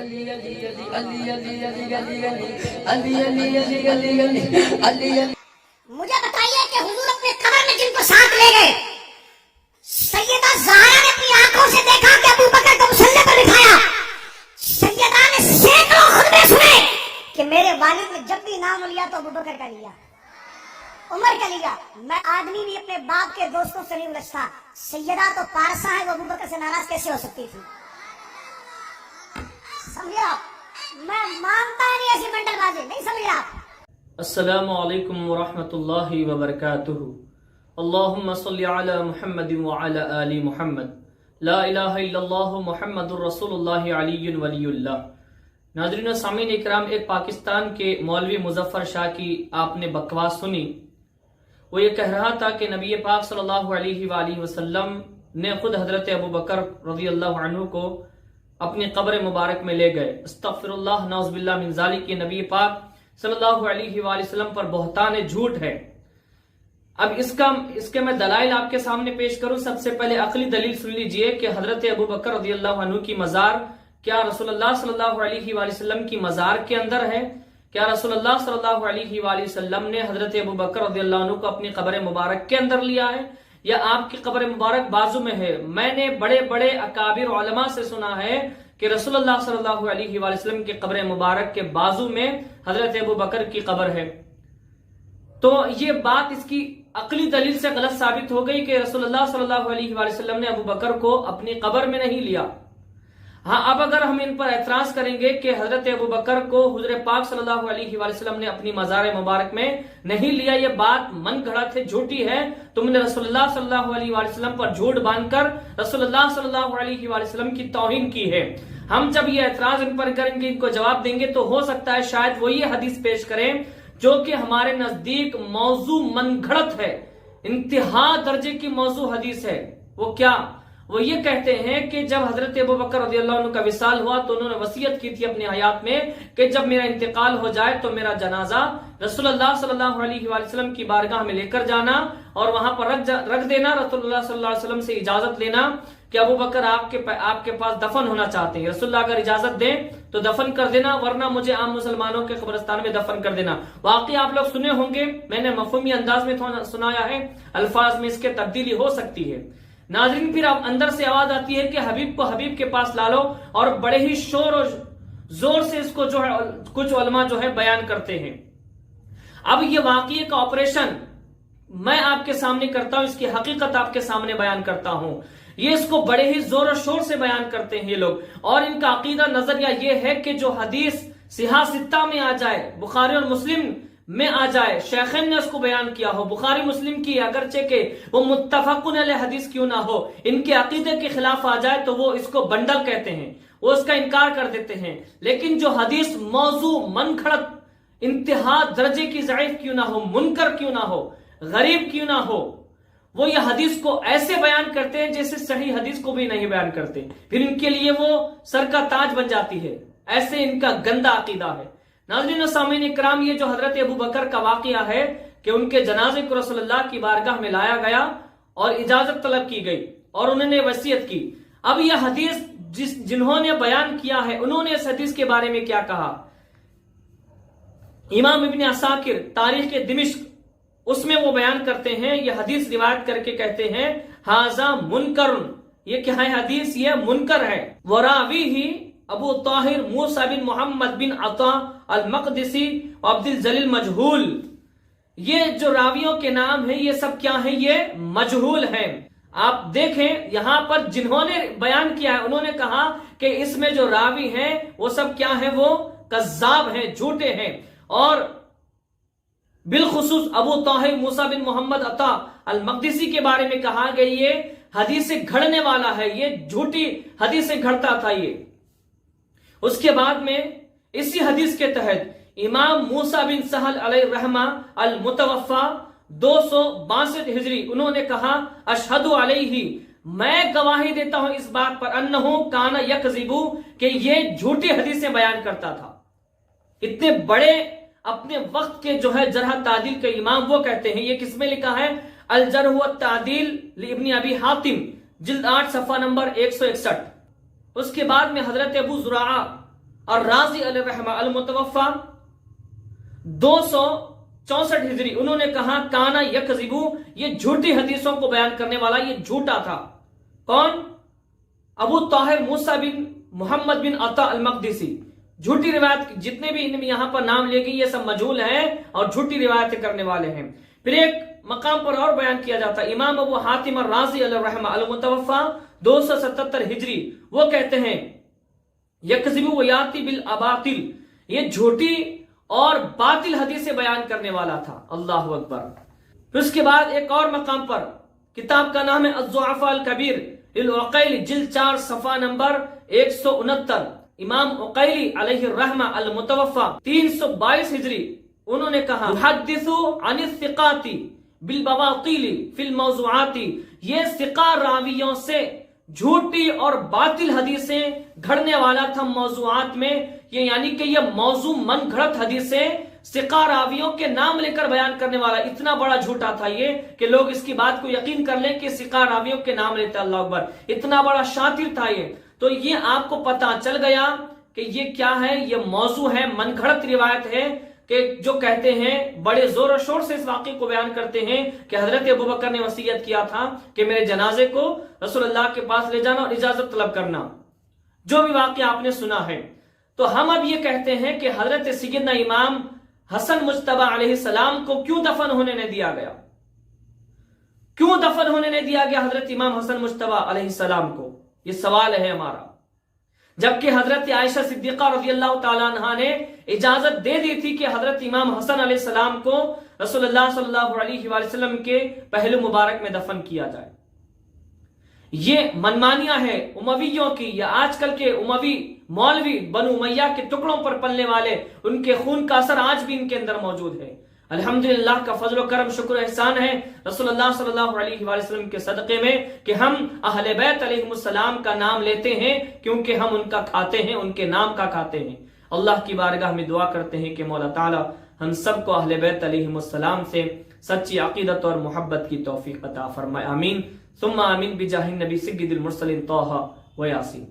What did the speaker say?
مجھے بتائیے کہ حضور اپنے قبر میں جن کو ساتھ لے گئے، سیدہ زہرا نے اپنی آنکھوں سے دیکھا کہ ابو بکر کو مصلی پر بٹھایا، سیدہ نے سینکڑوں خطبے سنے کہ میرے والد نے جب بھی نام لیا تو ابو بکر کا لیا، عمر کا لیا۔ میں آدمی بھی اپنے باپ کے دوستوں سے نہیں الجھتا، سیدہ تو پارسا ہے، وہ ابو بکر سے ناراض کیسے ہو سکتی تھی؟ سمجھا؟ میں مانتا نہیں ایسی منڈل بازی، نہیں سمجھا؟ السلام علیکم ورحمۃ اللہ وبرکاتہ۔ اللہم صلی علی محمد وعلی آل محمد، لا الہ الا اللہ محمد الرسول اللہ علی ولی اللہ۔ ناظرین و سامعین اکرام، ایک پاکستان کے مولوی مظفر شاہ کی آپ نے بکواس سنی۔ وہ یہ کہہ رہا تھا کہ نبی پاک صلی اللہ علیہ وآلہ وسلم نے خود حضرت ابو بکر رضی اللہ عنہ کو اپنی قبر مبارک میں لے گئے۔ استغفر اللہ، نعوذ باللہ من ذالک۔ یہ نبی پاک صلی اللہ علیہ وآلہ وسلم پر بہتان جھوٹ ہے۔ اب اس کے میں دلائل آپ کے سامنے پیش کروں۔ سب سے پہلے عقلی دلیل سن لیجئے کہ حضرت ابو بکر رضی اللہ عنہ کی مزار کیا رسول اللہ صلی اللہ علیہ وآلہ وسلم کی مزار کے اندر ہے؟ کیا رسول اللہ صلی اللہ علیہ وآلہ وسلم نے حضرت ابو بکر رضی اللہ عنہ کو اپنی قبر مبارک کے اندر لیا ہے، یا آپ کی قبر مبارک بازو میں ہے؟ میں نے بڑے بڑے اکابر علماء سے سنا ہے کہ رسول اللہ صلی اللہ علیہ وآلہ وسلم کی قبر مبارک کے بازو میں حضرت ابو بکر کی قبر ہے۔ تو یہ بات اس کی عقلی دلیل سے غلط ثابت ہو گئی کہ رسول اللہ صلی اللہ علیہ وآلہ وسلم نے ابو بکر کو اپنی قبر میں نہیں لیا۔ ہاں، اب اگر ہم ان پر اعتراض کریں گے کہ حضرت ابو بکر کو حضور پاک صلی اللہ علیہ وآلہ وسلم نے اپنی مزار مبارک میں نہیں لیا، یہ بات من گھڑت ہے، جھوٹی ہے، تم نے رسول اللہ صلی اللہ علیہ وآلہ وسلم پر جھوٹ باندھ کر رسول اللہ صلی اللہ علیہ وآلہ وسلم کی توہین کی ہے۔ ہم جب یہ اعتراض ان پر کریں گے، ان کو جواب دیں گے، تو ہو سکتا ہے شاید وہ یہ حدیث پیش کریں جو کہ ہمارے نزدیک موضوع من گھڑت ہے، انتہا درجے کی موضوع حدیث ہے۔ وہ کیا؟ وہ یہ کہتے ہیں کہ جب حضرت ابو بکر رضی اللہ عنہ کا وصال ہوا تو انہوں نے وصیت کی تھی اپنی حیات میں کہ جب میرا انتقال ہو جائے تو میرا جنازہ رسول اللہ صلی اللہ علیہ وآلہ وسلم کی بارگاہ میں لے کر جانا اور وہاں پر رکھ دینا، رسول اللہ صلی اللہ علیہ وسلم سے اجازت لینا کہ ابو بکر آپ کے پاس دفن ہونا چاہتے ہیں، رسول اللہ اگر اجازت دیں تو دفن کر دینا، ورنہ مجھے عام مسلمانوں کے قبرستان میں دفن کر دینا۔ واقعی آپ لوگ سنے ہوں گے، میں نے مفہومی انداز میں سنایا ہے، الفاظ میں اس کے تبدیلی ہو سکتی ہے۔ ناظرین، پھر اب اندر سے آواز آتی ہے کہ حبیب کو حبیب کے پاس لا لو، اور بڑے ہی شور اور زور سے اس کو جو ہے کچھ علماء جو ہے بیان کرتے ہیں۔ اب یہ واقعے کا آپریشن میں آپ کے سامنے کرتا ہوں، اس کی حقیقت آپ کے سامنے بیان کرتا ہوں۔ یہ اس کو بڑے ہی زور و شور سے بیان کرتے ہیں یہ لوگ، اور ان کا عقیدہ نظریہ یہ ہے کہ جو حدیث صحاح ستہ میں آ جائے، بخاری اور مسلم میں آ جائے، شیخین نے اس کو بیان کیا ہو، بخاری مسلم کی اگرچہ کہ وہ متفقن علیہ حدیث کیوں نہ ہو، ان کے عقیدے کے خلاف آ جائے تو وہ اس کو بنڈل کہتے ہیں، وہ اس کا انکار کر دیتے ہیں۔ لیکن جو حدیث موضوع من گھڑت انتہا درجے کی ضعیف کیوں نہ ہو، منکر کیوں نہ ہو، غریب کیوں نہ ہو، وہ یہ حدیث کو ایسے بیان کرتے ہیں جیسے صحیح حدیث کو بھی نہیں بیان کرتے، پھر ان کے لیے وہ سر کا تاج بن جاتی ہے۔ ایسے ان کا گندا عقیدہ ہے۔ ناظرین و سامعین اکرام، یہ جو حضرت ابو بکر کا واقعہ ہے کہ ان کے جنازے کو رسول اللہ کی بارگاہ میں لایا گیا اور اجازت طلب کی گئی اور انہوں نے وصیت کی۔ اب یہ حدیث جنہوں نے بیان کیا ہے، انہوں نے اس حدیث کے بارے میں کیا کہا؟ امام ابن عساکر تاریخ دمشق، اس میں وہ بیان کرتے ہیں، یہ حدیث روایت کر کے کہتے ہیں ھذا منکر، یہ کیا ہے؟ حدیث یہ منکر ہے۔ وراویہ ابو طاہر موسیٰ بن محمد بن عطا المقدسی عبد الجلیل مجہول۔ یہ جو راویوں کے نام ہیں یہ سب کیا ہیں؟ یہ مجہول ہیں۔ آپ دیکھیں یہاں پر جنہوں نے بیان کیا ہے انہوں نے کہا کہ اس میں جو راوی ہیں وہ سب کیا ہیں؟ وہ کذاب ہیں، جھوٹے ہیں۔ اور بالخصوص ابو طاہر موسیٰ بن محمد عطا المقدسی کے بارے میں کہا گیا یہ حدیث سے گھڑنے والا ہے، یہ جھوٹی حدیث سے گھڑتا تھا یہ۔ اس کے بعد میں اسی حدیث کے تحت امام موسیٰ بن سہل علیہ الرحمہ المتوفا 262 ہجری، انہوں نے کہا اشہد علیہ، میں گواہی دیتا ہوں اس بات پر، انہ کان یکذب، کہ یہ جھوٹی حدیثیں بیان کرتا تھا۔ اتنے بڑے اپنے وقت کے جو ہے جرح تعدیل کے امام وہ کہتے ہیں، یہ کس میں لکھا ہے؟ الجرح والتعدیل لابن ابی حاتم، جلد 8 صفحہ نمبر 161۔ اس کے بعد میں حضرت ابو زرعہ اور رازی علیہ الرحمہ المتوفا 264 ہجری، انہوں نے کہا کانا یکذبو، یہ جھوٹی حدیثوں کو بیان کرنے والا یہ جھوٹا تھا۔ کون؟ ابو طاہر موسیٰ بن محمد بن عطا المقدسی۔ جھوٹی روایت جتنے بھی یہاں پر نام لے گئے یہ سب مجہول ہیں اور جھوٹی روایتیں کرنے والے ہیں۔ پھر ایک مقام پر اور بیان کیا جاتا ہے، امام ابو حاتم الرازی علیہ الرحمہ المتوفا 277 ہجری، وہ کہتے ہیں یکذب و یاتی بالاباطل، یہ جھوٹی اور باطل حدیثیں بیان کرنے والا تھا۔ اللہ اکبر۔ پھر اس کے بعد ایک اور مقام پر، کتاب کا نام ہے الضعفاء الکبیر للعقیلی، جلد 4 صفحہ نمبر 169، امام عقیلی علیہ الرحمہ المتوفا 322 ہجری، انہوں نے کہا حدثوا عن الثقات بالبواطیل فی الموضوعات، یہ ثقہ راویوں سے جھوٹی اور باطل حدیثیں گھڑنے والا تھا موضوعات میں، یہ یعنی کہ یہ موضوع من گھڑت حدیثیں ثقہ راویوں کے نام لے کر بیان کرنے والا، اتنا بڑا جھوٹا تھا یہ کہ لوگ اس کی بات کو یقین کر لیں کہ ثقہ راویوں کے نام لیتے۔ اللہ اکبر، اتنا بڑا شاطر تھا یہ۔ تو یہ آپ کو پتا چل گیا کہ یہ کیا ہے، یہ موضوع ہے، من گھڑت روایت ہے کہ جو کہتے ہیں بڑے زور و شور سے اس واقعے کو بیان کرتے ہیں کہ حضرت ابوبکر نے وصیت کیا تھا کہ میرے جنازے کو رسول اللہ کے پاس لے جانا اور اجازت طلب کرنا، جو بھی واقعہ آپ نے سنا ہے۔ تو ہم اب یہ کہتے ہیں کہ حضرت سیدنا امام حسن مجتبی علیہ السلام کو کیوں دفن ہونے نہیں دیا گیا؟ کیوں دفن ہونے نہیں دیا گیا حضرت امام حسن مجتبی علیہ السلام کو؟ یہ سوال ہے ہمارا، جبکہ حضرت عائشہ صدیقہ رضی اللہ تعالیٰ عنہ نے اجازت دے دی تھی کہ حضرت امام حسن علیہ السلام کو رسول اللہ صلی اللہ علیہ وآلہ وسلم کے پہلو مبارک میں دفن کیا جائے۔ یہ منمانیاں ہیں امویوں کی، یا آج کل کے اموی مولوی بنو امیہ کے ٹکڑوں پر پلنے والے، ان کے خون کا اثر آج بھی ان کے اندر موجود ہے۔ الحمدللہ کا فضل و کرم، شکر و احسان ہے رسول اللہ صلی اللہ علیہ وآلہ وسلم کے صدقے میں کہ ہم اہل بیت علیہ السلام کا نام لیتے ہیں، کیونکہ ہم ان کا کھاتے ہیں، ان کے نام کا کھاتے ہیں۔ اللہ کی بارگاہ میں دعا کرتے ہیں کہ مولا تعالی ہم سب کو اہل بیت علیہ السلام سے سچی عقیدت اور محبت کی توفیق عطا فرمائے، آمین ثم آمین، بجاہ النبی سید المرسلین طہ و یاسین۔